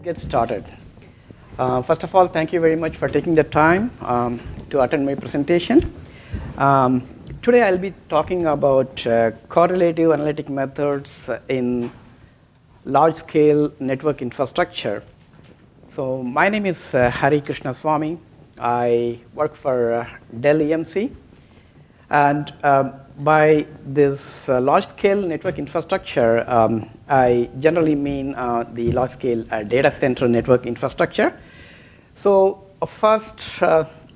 Get started. First of all, thank you very much for taking the time to attend my presentation. Today I'll be talking about correlative analytic methods in large-scale network infrastructure. So my name is Krishnaswamy. I work for Dell EMC. And by this large-scale network infrastructure, I generally mean the large-scale data center network infrastructure. So first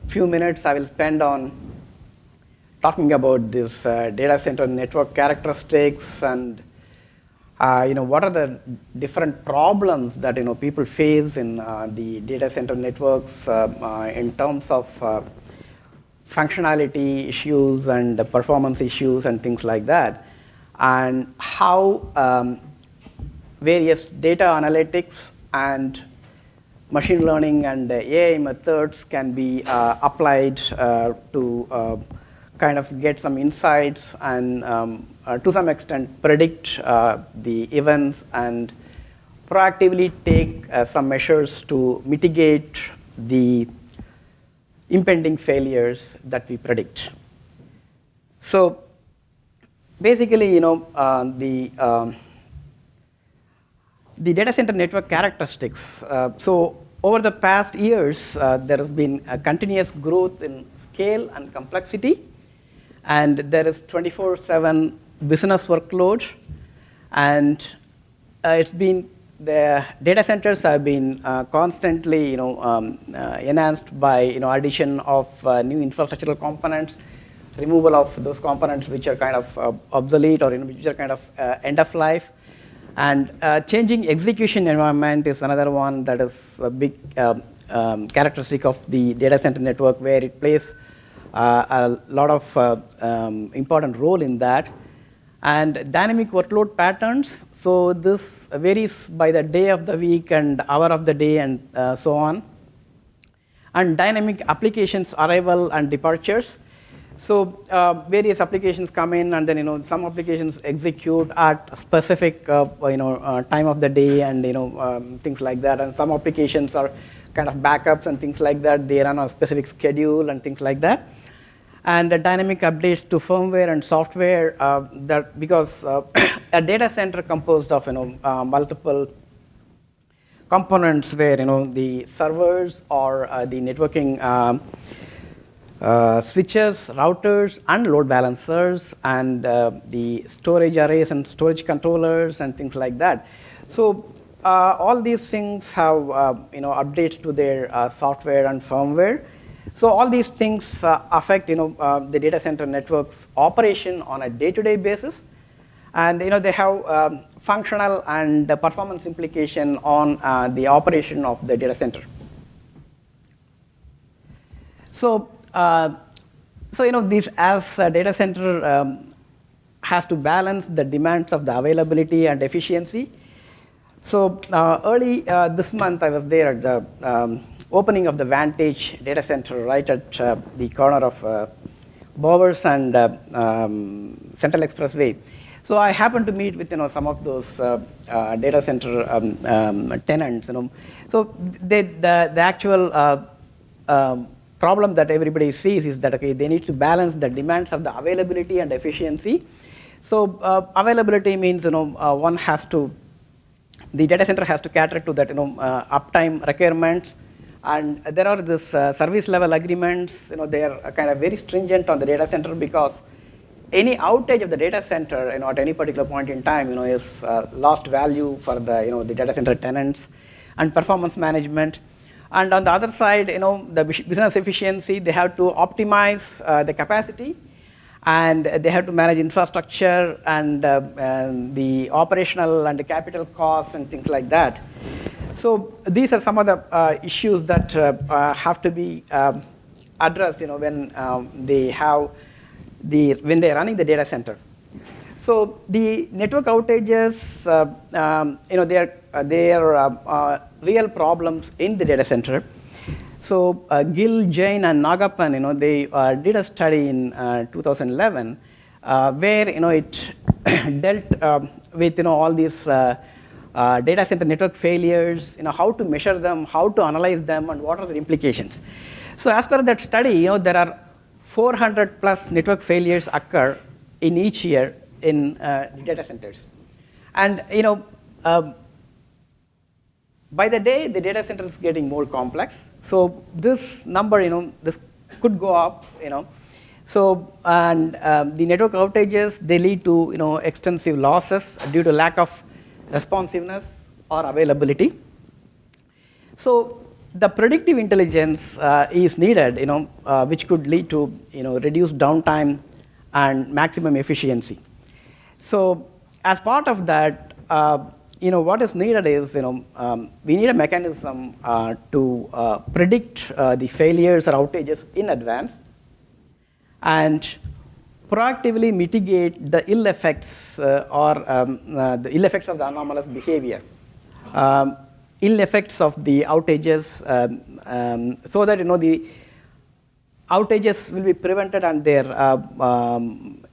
few minutes I will spend on talking about this data center network characteristics and what are the different problems that people face in the data center networks in terms of functionality issues and performance issues and things like that, and how various data analytics and machine learning and AI methods can be applied to kind of get some insights and to some extent predict the events and proactively take some measures to mitigate the impending failures that we predict. So basically, the data center network characteristics. So over the past years, there has been a continuous growth in scale and complexity, and there is 24/7 business workload, and it's been the data centers have been constantly, enhanced by addition of new infrastructural components, removal of those components which are kind of obsolete or which are kind of end of life, and changing execution environment is another one that is a big characteristic of the data center network, where it plays a lot of important role in that. And dynamic workload patterns, so this varies by the day of the week and hour of the day and so on. And dynamic applications arrival and departures. So various applications come in, and then some applications execute at specific time of the day and things like that. And some applications are kind of backups and things like that. They run on a specific schedule and things like that. And dynamic updates to firmware and software, that because a data center composed of multiple components, where the servers or the networking switches, routers, and load balancers, and the storage arrays and storage controllers and things like that. So all these things have updates to their software and firmware. So all these things affect the data center network's operation on a day-to-day basis, and they have functional and performance implication on the operation of the data center. So this as a data center has to balance the demands of the availability and efficiency. So early this month I was there at the opening of the Vantage data center right at the corner of Bowers and Central Expressway. So I happened to meet with some of those data center tenants. So the actual problem that everybody sees is that they need to balance the demands of the availability and efficiency. So availability means the data center has to cater to that uptime requirements. And there are this service level agreements. They are kind of very stringent on the data center, because any outage of the data center at any particular point in time is lost value for the data center tenants, and performance management. And on the other side, the business efficiency, they have to optimize the capacity, and they have to manage infrastructure and the operational and the capital costs and things like that. So these are some of the issues that have to be addressed when they have when they are running the data center. So the network outages, they are real problems in the data center. So Gill, Jain, and Nagappan, they did a study in 2011 where it dealt with all these data center network failures, how to measure them, how to analyze them, and what are the implications. So as per that study, there are 400 plus network failures occur in each year in data centers. And by the day, the data center is getting more complex. So this number, this could go up, So, and the network outages, they lead to, extensive losses due to lack of responsiveness or availability. So the predictive intelligence is needed, which could lead to, reduced downtime and maximum efficiency. So as part of that, what is needed is, we need a mechanism to predict the failures or outages in advance and proactively mitigate the ill effects or the ill effects of the anomalous behavior, ill effects of the outages, so that the outages will be prevented and their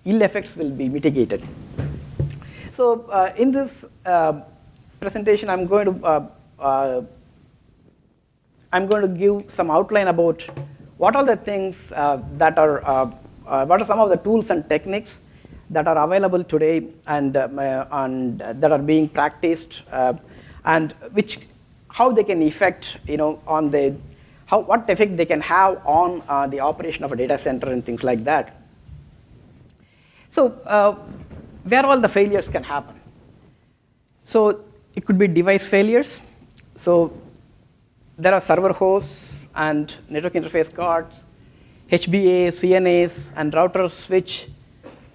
ill effects will be mitigated. So in this presentation, I'm going to give some outline about what are the things that are what are some of the tools and techniques that are available today and that are being practiced, and how they can affect on the what effect they can have on the operation of a data center and things like that. So where all the failures can happen. So it could be device failures. So there are server hosts and network interface cards, HBA, CNAs, and router switch,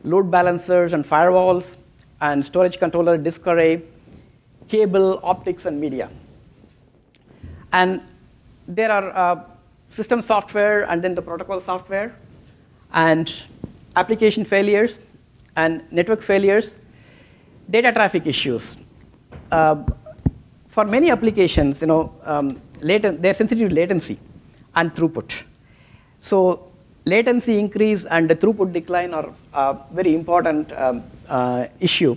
load balancers and firewalls, and storage controller, disk array, cable, optics, and media. And there are system software and then the protocol software, and application failures, and network failures, data traffic issues. For many applications, they're sensitive to latency and throughput. So latency increase and the throughput decline are a very important issue.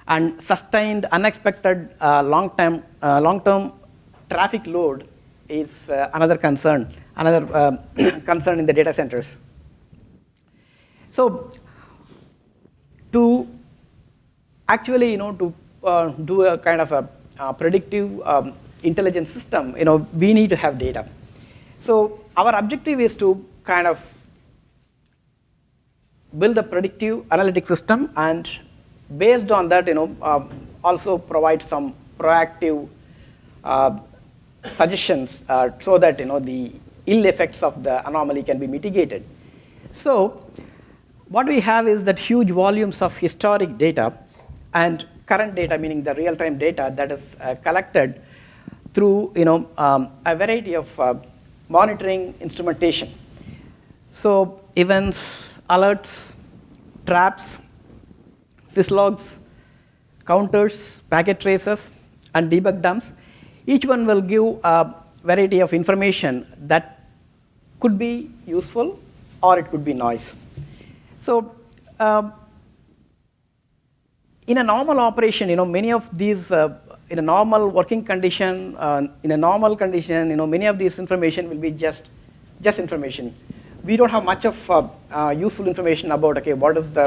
And sustained, unexpected long-term traffic load is another concern in the data centers. So to actually, to do a kind of a predictive intelligence system, we need to have data. So our objective is to kind of build a predictive analytic system, and based on that, also provide some proactive suggestions so that the ill effects of the anomaly can be mitigated. So what we have is that huge volumes of historic data and current data, meaning the real-time data that is collected through a variety of monitoring instrumentation. So events, alerts, traps, syslogs, counters, packet traces, and debug dumps. Each one will give a variety of information that could be useful or it could be noise. So in a normal operation, many of these, in a normal working condition, many of these information will be just information. We don't have much of useful information about, okay, what is the,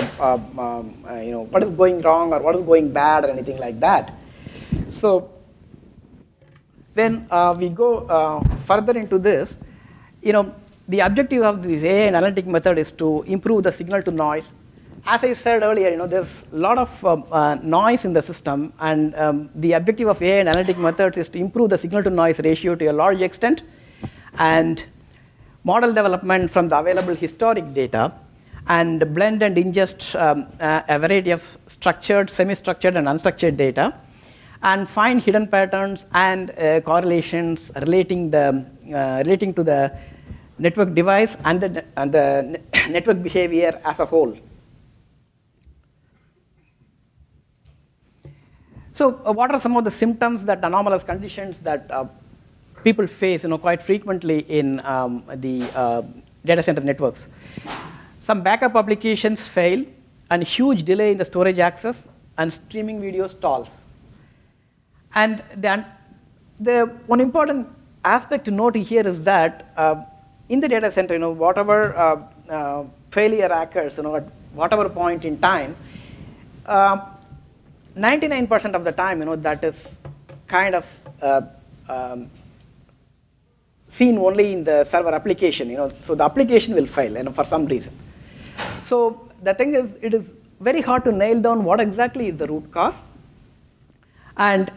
what is going wrong or what is going bad or anything like that. So when we go further into this, the objective of the AI analytic method is to improve the signal to noise. As I said earlier, there's a lot of noise in the system, and the objective of AI analytic methods is to improve the signal to noise ratio to a large extent, and model development from the available historic data, and blend and ingest a variety of structured, semi-structured, and unstructured data, and find hidden patterns and correlations relating to the network device and the network behavior as a whole. So what are some of the symptoms that anomalous conditions that people face quite frequently in the data center networks? Some backup applications fail, and huge delay in the storage access, and streaming video stalls. And the one important aspect to note here is that in the data center, whatever failure occurs, at whatever point in time, 99% of the time, that is kind of seen only in the server application, so the application will fail, for some reason. So the thing is, it is very hard to nail down what exactly is the root cause, and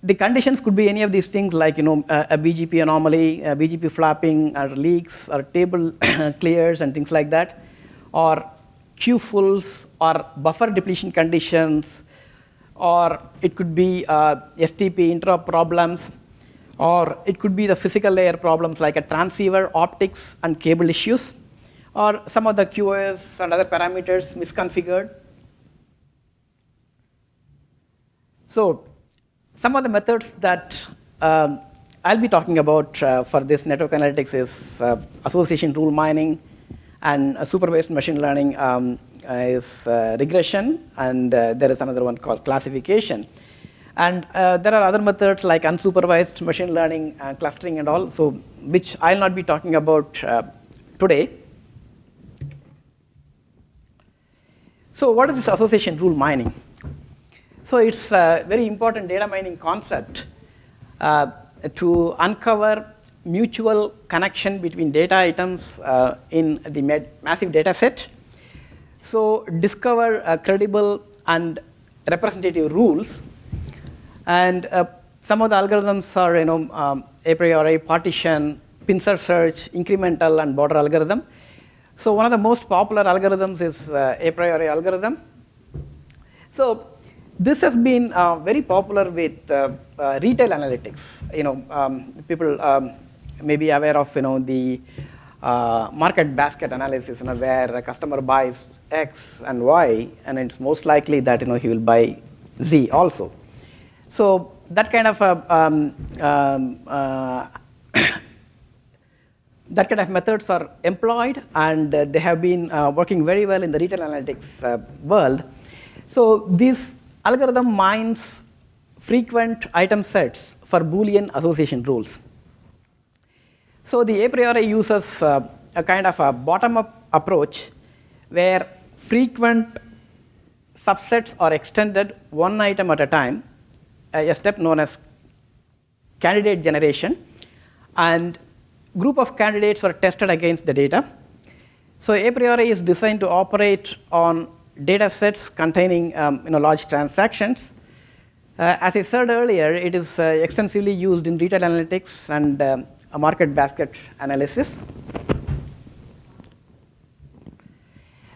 the conditions could be any of these things like a BGP anomaly, a BGP flapping, or leaks, or table clears, and things like that, or queue fulls, or buffer depletion conditions, or it could be STP interrupt problems, or it could be the physical layer problems like a transceiver, optics, and cable issues, or some of the QoS and other parameters misconfigured. So some of the methods that I'll be talking about for this network analytics is association rule mining, and supervised machine learning is regression, and there is another one called classification. And there are other methods like unsupervised machine learning, clustering and all, so which I'll not be talking about today. So what is this association rule mining? So it's a very important data mining concept to uncover mutual connection between data items in the massive data set. So discover credible and representative rules. And some of the algorithms are a priori, partition, pincer search, incremental, and border algorithm. So one of the most popular algorithms is a priori algorithm. So this has been very popular with retail analytics. People may be aware of the market basket analysis, where a customer buys X and Y, and it's most likely that he will buy Z also. So that kind of that kind of methods are employed, and they have been working very well in the retail analytics world. So this algorithm mines frequent item sets for Boolean association rules. So the a priori uses a kind of a bottom-up approach where frequent subsets are extended one item at a time, a step known as candidate generation, and group of candidates are tested against the data. So a priori is designed to operate on data sets containing large transactions. As I said earlier, it is extensively used in retail analytics and a market basket analysis.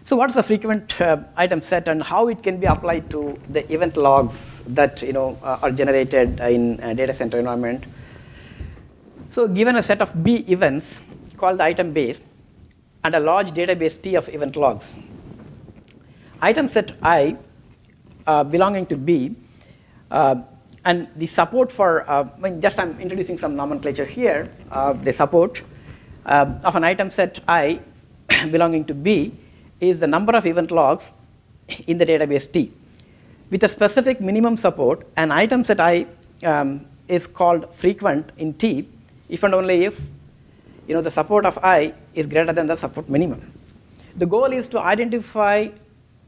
So what's the frequent item set, and how it can be applied to the event logs that are generated in a data center environment? So given a set of B events called the item base and a large database T of event logs, item set I belonging to B, and the support for, I'm introducing some nomenclature here, the support of an item set I belonging to B is the number of event logs in the database T. With a specific minimum support, an item set I is called frequent in T if and only if the support of I is greater than the support minimum. The goal is to identify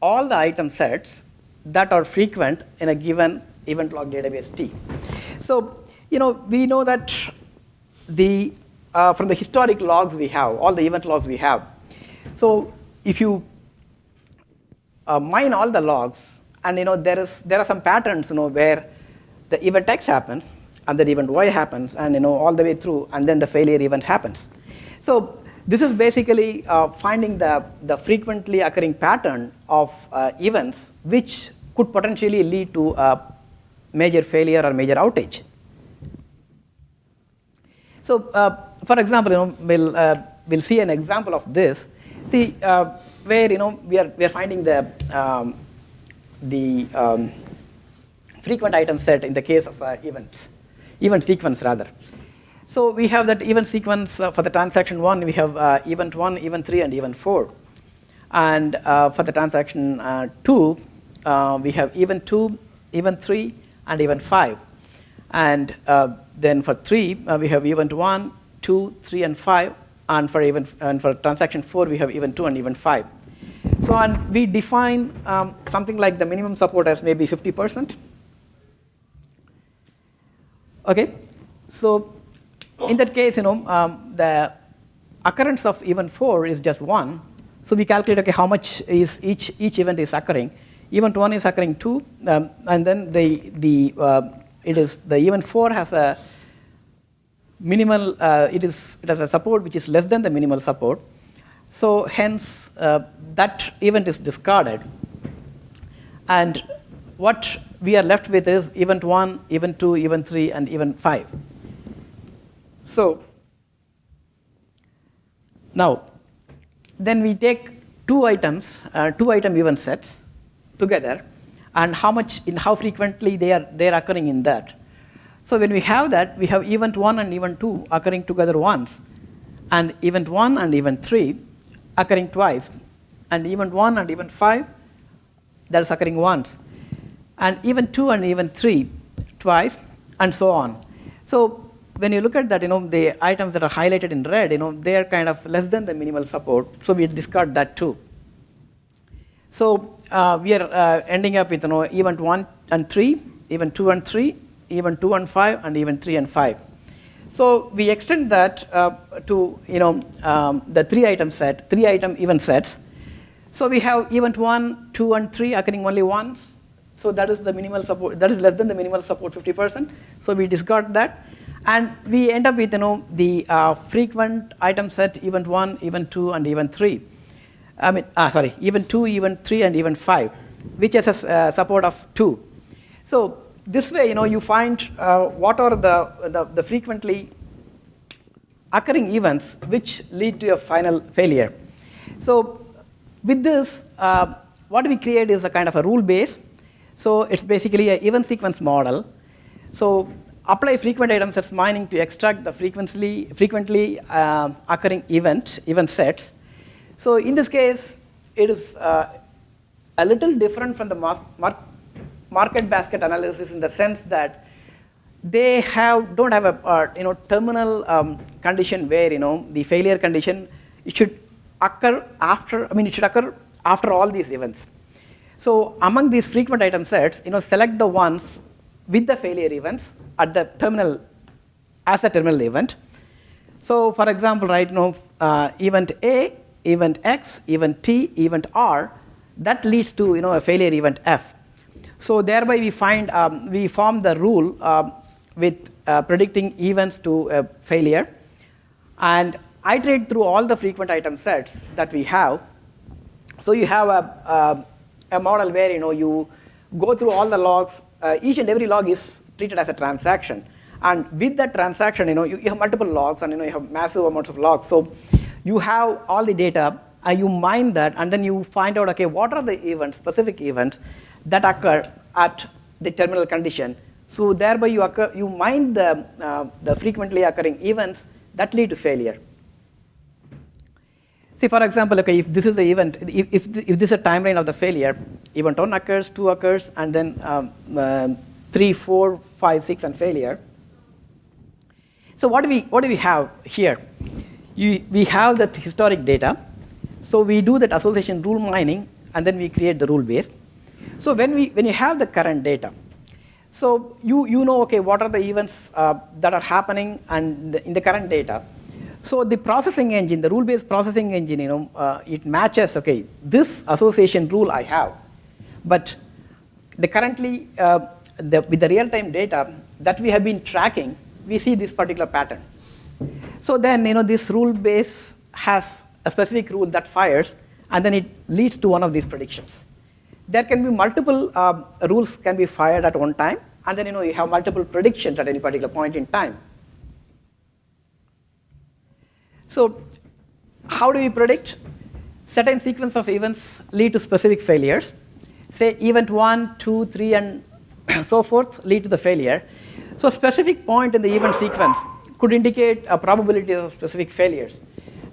all the item sets that are frequent in a given event log database T. So we know that from the historic logs we have, all the event logs we have. So if you mine all the logs, and there are some patterns where the event X happens, and then event Y happens, and all the way through, and then the failure event happens. So this is basically finding the frequently occurring pattern of events which could potentially lead to a major failure or major outage. So for example, we'll see an example of this. See where we are finding the frequent item set in the case of event sequence rather. So we have that event sequence for the transaction 1, we have event 1, event 3, and event 4. And for the transaction 2, we have event 2, event 3, and event 5. And then for 3, we have event 1, 2, 3, and 5. And for transaction 4, we have event 2 and event 5. So and we define something like the minimum support as maybe 50%. Okay, so in that case, the occurrence of event 4 is just 1. So we calculate, okay, how much is each event is occurring. Event 1 is occurring 2, and then the event 4 has a minimal. It has a support which is less than the minimal support. So hence that event is discarded, and what we are left with is event 1, event 2, event 3, and event 5. So now, then we take two item event sets together, and how frequently they are occurring in that. So when we have that, we have event 1 and event 2 occurring together once, and event 1 and event 3 occurring twice, and event 1 and event 5 that is occurring once, and event 2 and event 3 twice, and so on. So when you look at that, the items that are highlighted in red, they are kind of less than the minimal support, so we discard that too. So we are ending up with event 1 and 3, event 2 and 3, event 2 and 5, and event 3 and 5. So we extend that to the 3 item event sets. So we have event 1, 2, and 3 occurring only once. So that is the minimal support. That is less than the minimal support 50%. So we discard that. And we end up with the frequent item set event 1, event 2, and event 3. Event 2, event 3, and event 5, which has a support of 2. So this way, you find what are the frequently occurring events which lead to a final failure. So with this, what we create is a kind of a rule base. So it's basically an event sequence model. So apply frequent item sets mining to extract the frequently occurring event sets. So in this case, it is a little different from the market basket analysis in the sense that they don't have a terminal condition where the failure condition it should occur after. It should occur after all these events. So among these frequent item sets, select the ones with the failure events at the terminal as a terminal event. So for example, event A, event X, event T, event R, that leads to a failure event F. So thereby we form the rule with predicting events to failure, and iterate through all the frequent item sets that we have. So you have a model where you go through all the logs. Each and every log is treated as a transaction, and with that transaction, you have multiple logs, and you have massive amounts of logs. So you have all the data, and you mine that, and then you find out, okay, what are the events, specific events that occur at the terminal condition. So thereby you mine the frequently occurring events that lead to failure. See, for example, okay, if this is the event, if this is a timeline of the failure, event 1 occurs, 2 occurs, and then 3, 4, 5, 6, and failure. So what do we have here? We have that historic data. So we do that association rule mining, and then we create the rule base. So when you have the current data, so you know, okay, what are the events that are happening and in the current data. So the processing engine, the rule-based processing engine, it matches, okay, this association rule I have, but currently with the real-time data that we have been tracking, we see this particular pattern. So then this rule base has a specific rule that fires, and then it leads to one of these predictions. There can be multiple rules can be fired at one time, and then you have multiple predictions at any particular point in time. So how do we predict? Certain sequence of events lead to specific failures. Say event 1, 2, 3, and so forth lead to the failure. So a specific point in the event sequence could indicate a probability of specific failures.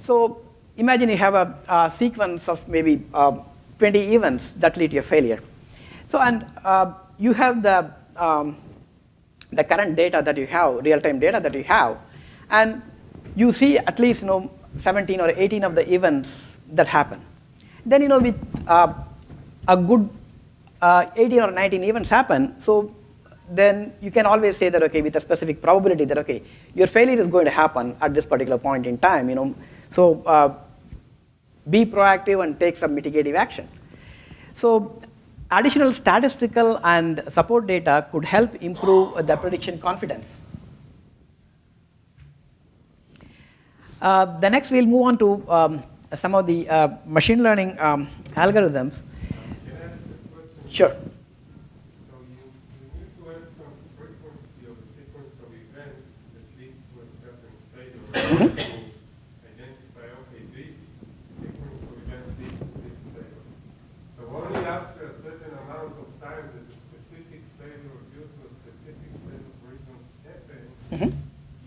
So imagine you have a sequence of maybe 20 events that lead to a failure. So and you have the current data that you have, real-time data that you have, and you see at least 17 or 18 of the events that happen. Then with a good 18 or 19 events happen, so then you can always say that, okay, with a specific probability that, okay, your failure is going to happen at this particular point in time. So be proactive and take some mitigative action. So additional statistical and support data could help improve the prediction confidence. The next we'll move on to some of the machine learning algorithms. Can I ask a question? Sure. So you need to add some frequency of a sequence of events that leads to a certain failure to identify, okay, this sequence of events leads to this failure. So only after a certain amount of time that a specific failure due to a specific set of reasons happen,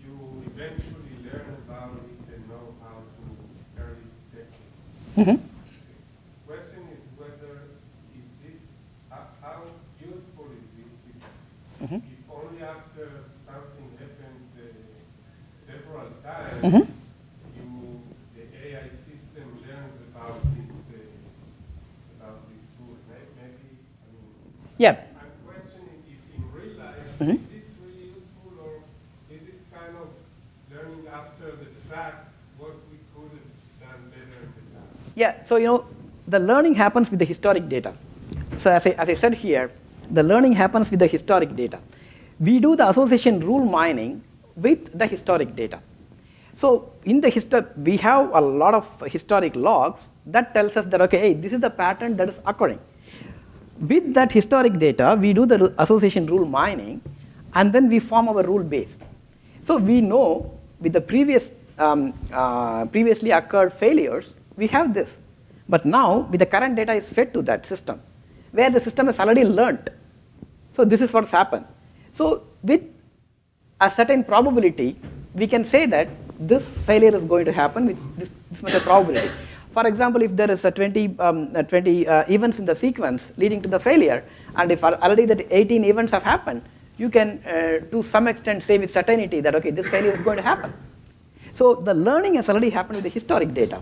you eventually learn about it and know how to early detect it. Question is whether is this how useful is this if only after something happens several times the AI system learns about this tool. Maybe Yeah. I'm questioning if in real life is this really useful, or is it kind of learning after the fact what we could have done better in the past? Yeah, so the learning happens with the historic data. So as I said here, the learning happens with the historic data. We do the association rule mining with the historic data. So in the we have a lot of historic logs that tells us that, okay, hey, this is the pattern that is occurring. With that historic data, we do the association rule mining, and then we form our rule base. So we know with the previously occurred failures, we have this. But now, with the current data is fed to that system, where the system has already learnt. So this is what's happened. So with a certain probability, we can say that this failure is going to happen with this much of probability. For example, if there is a 20 events in the sequence leading to the failure, and if already that 18 events have happened, you can to some extent say with certainty that, okay, this failure is going to happen. So the learning has already happened with the historic data.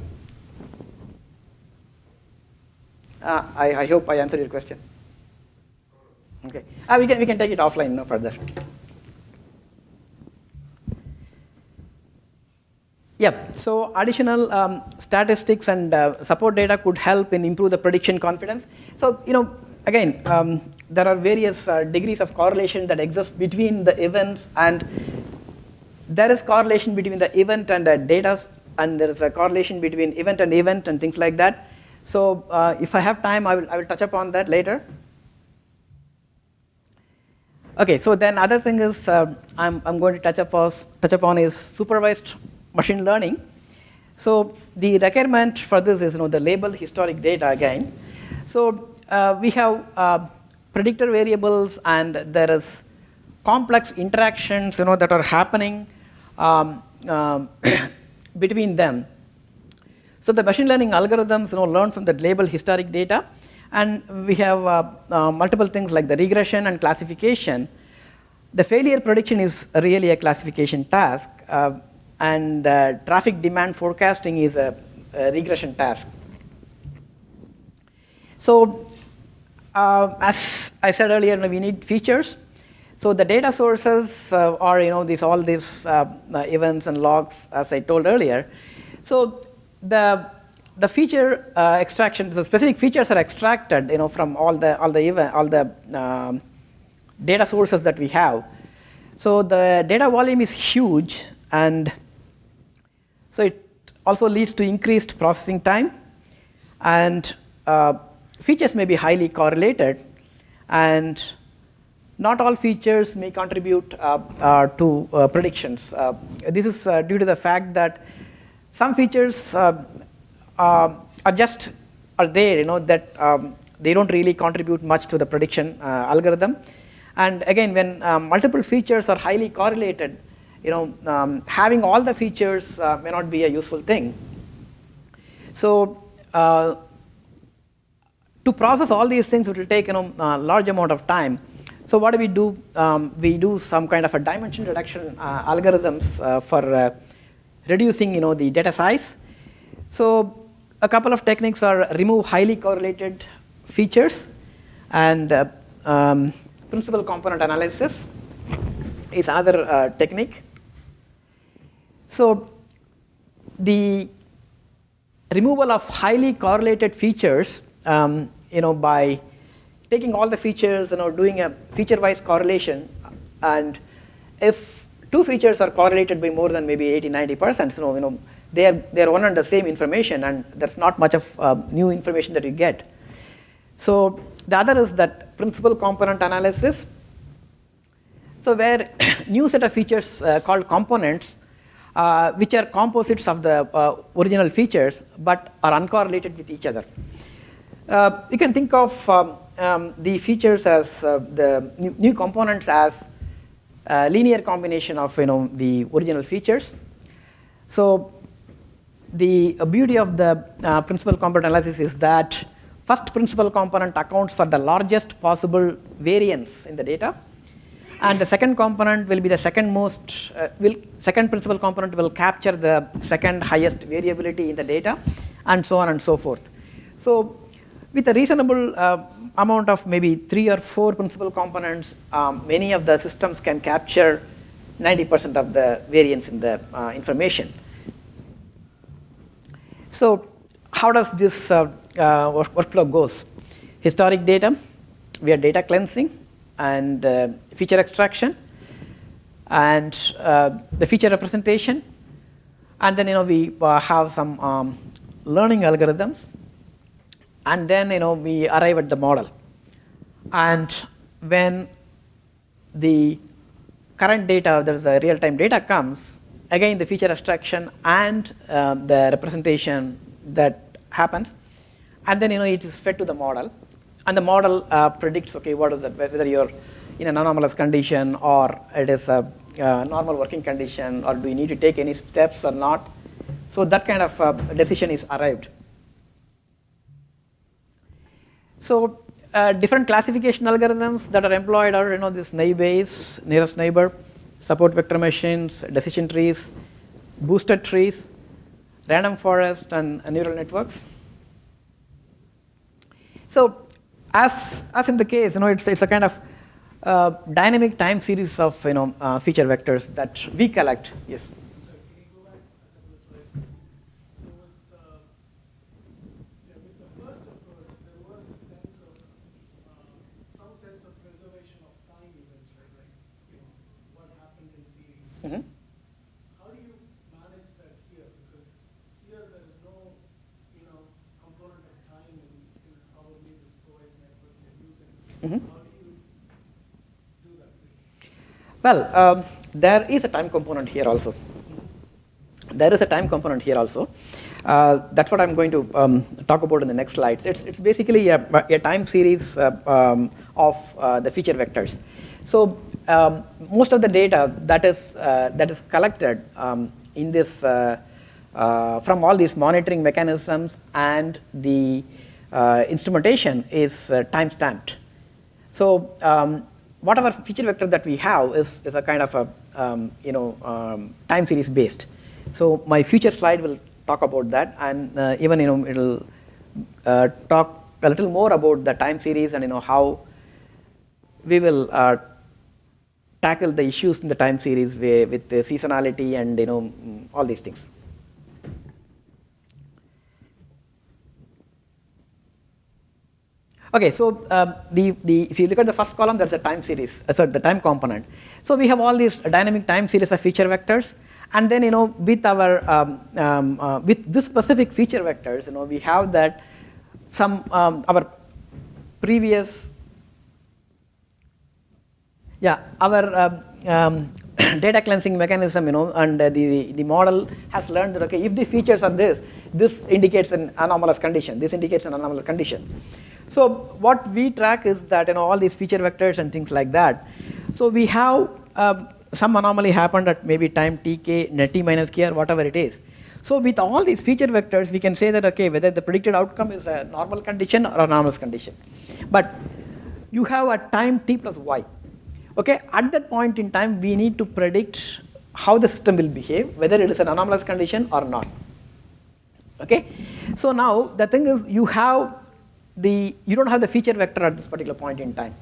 I hope I answered your question. Okay, we can take it offline further. Yep. So additional statistics and support data could help in improve the prediction confidence. So again, there are various degrees of correlation that exist between the events, and there is correlation between the event and the data, and there is a correlation between event and things like that. So if I have time, I will touch upon that later. Okay. So then other thing is I'm going to touch upon is supervised machine learning. So the requirement for this is the labeled historic data again. So we have predictor variables, and there is complex interactions that are happening between them. So the machine learning algorithms learn from the labeled historic data, and we have multiple things like the regression and classification. The failure prediction is really a classification task, and traffic demand forecasting is a regression task. So as I said earlier, we need features. So the data sources are all these events and logs, as I told earlier. So the feature extraction, the specific features are extracted from all the data sources that we have. So the data volume is huge, and so it also leads to increased processing time, and features may be highly correlated, and not all features may contribute to predictions. This is due to the fact that some features are there, that they don't really contribute much to the prediction algorithm. And again, when multiple features are highly correlated, having all the features may not be a useful thing. So to process all these things, it will take a large amount of time. So what do? We do some kind of a dimension reduction algorithms for reducing the data size. So a couple of techniques are remove highly correlated features, and principal component analysis is another technique. So the removal of highly correlated features, by taking all the features, doing a feature-wise correlation, and if two features are correlated by more than maybe 80–90%, they are one and the same information, and there's not much of new information that you get. So the other is that principal component analysis. So where new set of features called components, which are composites of the original features but are uncorrelated with each other. You can think of the features as the new components as a linear combination of the original features. So the beauty of the principal component analysis is that first principal component accounts for the largest possible variance in the data, and the second component will be the second principal component will capture the second highest variability in the data, and so on and so forth. So with a reasonable amount of maybe 3 or 4 principal components, many of the systems can capture 90% of the variance in the information. So how does this workflow goes? Historic data, we have data cleansing and feature extraction, and the feature representation, and then we have some learning algorithms, and then we arrive at the model. And when the current data, there's a real-time data comes, again the feature abstraction and the representation that happens, and then it is fed to the model, and the model predicts, okay, what is it, whether you're in an anomalous condition or it is a normal working condition, or do you need to take any steps or not. So that kind of decision is arrived. So different classification algorithms that are employed are this naive Bayes, nearest neighbor, support vector machines, decision trees, boosted trees, random forest, and neural networks. So as in the case, it's a kind of dynamic time series of feature vectors that we collect. Yes. So can you go back a couple of slides? So with the first approach, there was a sense of some sense of preservation of time events, right? Like what happened in series. Mm-hmm. How do you manage that here? Because here there is no component of time in probably this provides network you're using. Mm-hmm. How do you do that? Well, there is a time component here also. There is a time component here also. That's what I'm going to talk about in the next slides. It's basically a time series of the feature vectors. So most of the data that is collected in this from all these monitoring mechanisms and the instrumentation is time stamped. So whatever feature vector that we have is a kind of a time series based. So my future slide will talk about that, and even it'll talk a little more about the time series and how we will tackle the issues in the time series with the seasonality and all these things. Okay, so if you look at the first column, there's a time series, the time component. So we have all these dynamic time series of feature vectors, and then with our with this specific feature vectors, we have that some our previous our data cleansing mechanism, and the model has learned that, okay, if the features are this indicates an anomalous condition, this indicates an anomalous condition. So what we track is that all these feature vectors and things like that. So we have some anomaly happened at maybe time tk, net t minus k, or whatever it is. So with all these feature vectors, we can say that, okay, whether the predicted outcome is a normal condition or anomalous condition. But you have a time t plus y. Okay, at that point in time, we need to predict how the system will behave, whether it is an anomalous condition or not. Okay, so now the thing is, you don't have the feature vector at this particular point in time.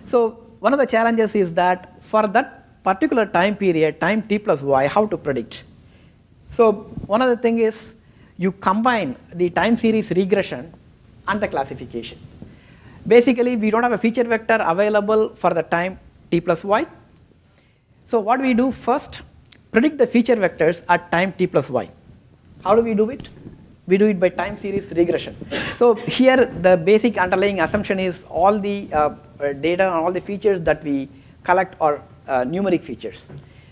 So one of the challenges is that for that particular time period, time t plus y, how to predict. So one of the thing is, you combine the time series regression and the classification. Basically, we don't have a feature vector available for the time t plus y. So what we do first, predict the feature vectors at time t plus y. How do we do it? We do it by time series regression. So here the basic underlying assumption is all the data and all the features that we collect are numeric features.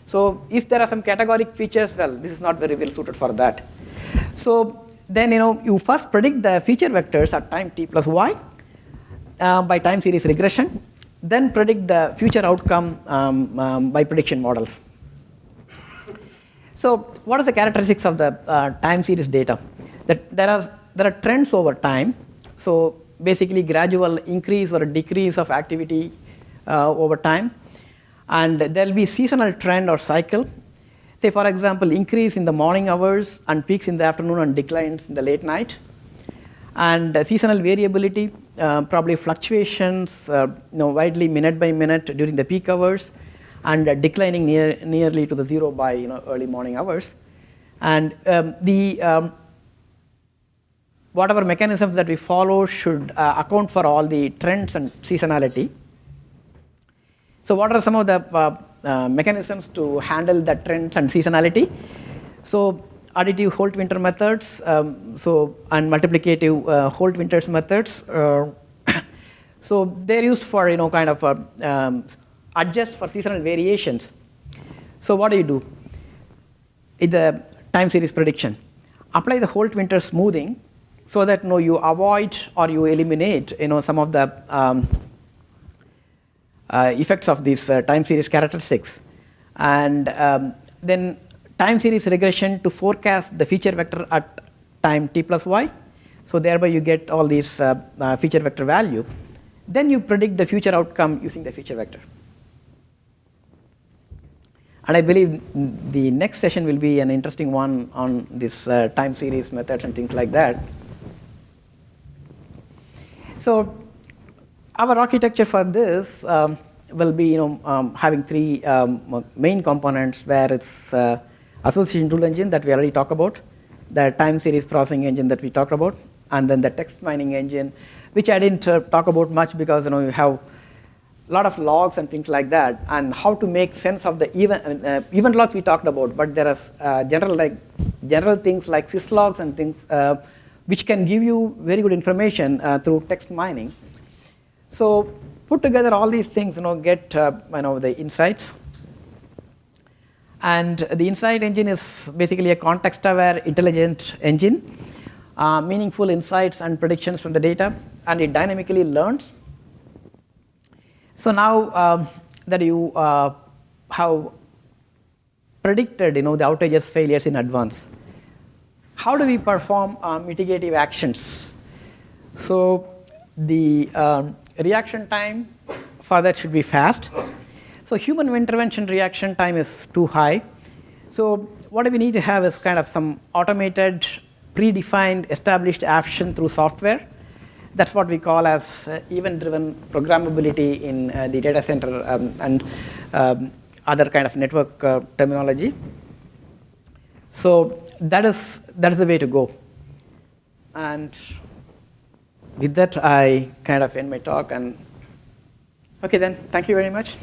So if there are some categoric features, well, this is not very well suited for that. So then you first predict the feature vectors at time t plus y by time series regression, then predict the future outcome by prediction models. So what is the characteristics of the time series data? That there are trends over time. So basically gradual increase or decrease of activity over time, and there will be seasonal trend or cycle. Say for example, increase in the morning hours and peaks in the afternoon and declines in the late night. And seasonal variability, probably fluctuations widely minute by minute during the peak hours, and declining nearly to the zero by early morning hours. And whatever mechanisms that we follow should account for all the trends and seasonality. So what are some of the mechanisms to handle the trends and seasonality? So additive Holt-Winters methods, and multiplicative Holt-Winters methods. So they're used for kind of adjust for seasonal variations. So what do? In the time series prediction, apply the Holt-Winters smoothing so that you avoid or you eliminate some of the effects of these time series characteristics, and then time series regression to forecast the feature vector at time t plus y. So thereby you get all these feature vector value. Then you predict the future outcome using the feature vector. And I believe the next session will be an interesting one on this time series methods and things like that. So our architecture for this will be having three main components, where it's association tool engine that we already talked about, the time series processing engine that we talked about, and then the text mining engine, which I didn't talk about much because you have a lot of logs and things like that, and how to make sense of the event logs we talked about, but there are general things like syslogs and things which can give you very good information through text mining. So put together all these things, get the insights. And the insight engine is basically a context-aware, intelligent engine, meaningful insights and predictions from the data, and it dynamically learns. So now that you have predicted, the outages, failures in advance, how do we perform mitigative actions? So the reaction time for that should be fast. So human intervention reaction time is too high. So what we need to have is kind of some automated, predefined, established action through software. That's what we call as event-driven programmability in the data center and other kind of network terminology. So that is the way to go. And with that, I kind of end my talk. And okay, then, thank you very much.